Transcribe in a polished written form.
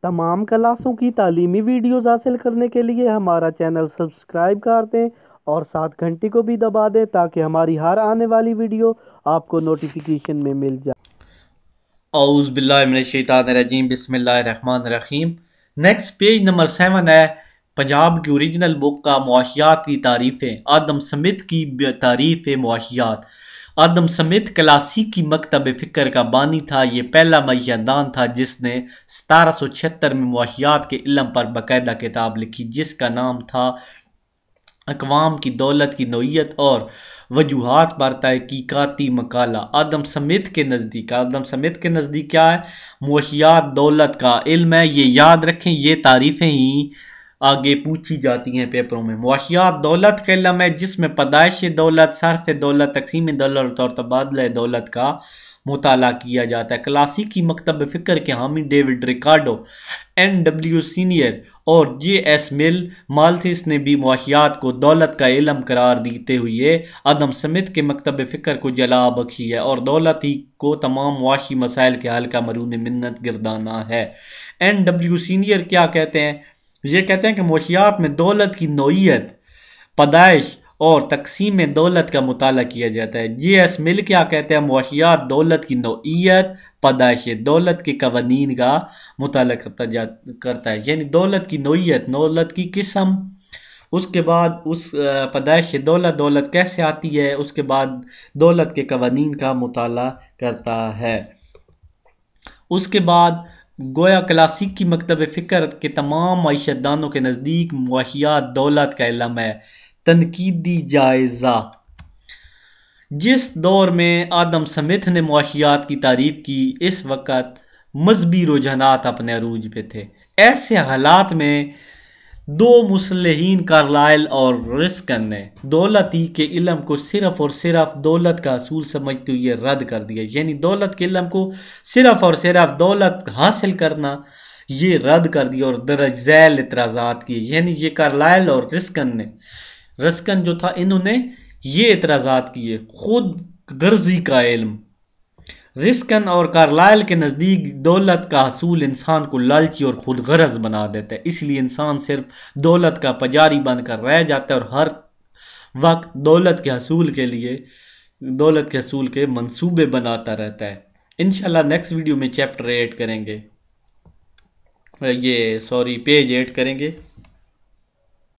तमाम क्लासों की तालीमी वीडियोस हासिल करने के लिए हमारा चैनल सब्सक्राइब कर दें और साथ घंटी को भी दबा दें ताकि हमारी हर आने वाली वीडियो आपको नोटिफिकेशन में मिल जाए। औज़ बिल्लाहि मिनश शैतानिर रजीम बिस्मिल्लाहिर रहमानिर रहीम। नेक्स्ट पेज नंबर 7 है पंजाब की ओरिजिनल बुक का मुआशियात की तारीफ़ें। आदम स्मिथ की तारीफ़ मुआशियात। आदम स्मिथ क्लासिकी मकतब फ़िक्र का बानी था। ये पहला मईशदान था जिसने 1776 में मुआशियात के इल्म पर बाकायदा किताब लिखी जिसका नाम था अक़वाम की दौलत की नौइयत और वजूहात पर तहकीकाती मकाला। आदम स्मिथ के नज़दीक क्या है? मुआशियात दौलत का इल्म है। ये याद रखें, ये तारीफ़ें ही आगे पूछी जाती हैं पेपरों में। मुआशियात दौलत का इल्म है जिसमें पैदाइश दौलत, सर्फ दौलत, तकसीम दौलत और तबादला दौलत का मुताला किया जाता है। क्लासिकी मकतब फ़िक्र के हामी डेविड रिकार्डो, NW सीनियर और JS मिल माल्थिस ने भी मुआशियात को दौलत का इल्म करार देते हुए आदम स्मिथ के मकतब फ़िक्र को जला बख्शी है और दौलत ही को तमाम मुआशी मसाइल के हल का मरून मिन्नत गिरदाना है। NW सीनियर क्या कहते हैं? ये कहते हैं कि मुआशियात में दौलत की नौइयत, पैदाइश और तकसीम दौलत का मुताला किया जाता है। JS मिल क्या कहते हैं? मुआशियात दौलत की नौइयत, पैदाइश दौलत के कवानीन का मुताला करता है। यानी दौलत की नौइयत, दौलत की किस्म, उसके बाद उस पैदाइश दौलत कैसे आती है, उसके बाद दौलत के कवानीन का मुताला करता है। उसके बाद गोया क्लासिकी मकतब फ़िक्र के तमाम मईशतदानों के नज़दीक मुआशियात दौलत का इल्म है। तनकीदी जायज़ा। जिस दौर में आदम स्मिथ ने मुआशियात की तारीफ की इस वक़्त मजहबी रुझानात अपने अरूज पे थे। ऐसे हालात में दो मुसल्लिहीन कार्लाइल और रस्किन ने दौलती के इल्म को सिर्फ और सिर्फ दौलत का असूल समझते हुए रद्द कर दिया। यानी दौलत के इल्म को सिर्फ और सिर्फ दौलत हासिल करना ये रद्द कर दिया और दर्ज झैल इतराज़ात किए। यानी ये कार्लाइल और रस्किन जो था इन्होंने ये इतराज़ात किए। खुद गर्जी का इल्म। रस्किन और कार्लाइल के नज़दीक दौलत का हसूल इंसान को लालची और खुद गरज बना देता है, इसलिए इंसान सिर्फ दौलत का पुजारी बनकर रह जाता है और हर वक्त दौलत के हसूल के मंसूबे बनाता रहता है। इंशाल्लाह नेक्स्ट वीडियो में चैप्टर 8 करेंगे, पेज 8 करेंगे।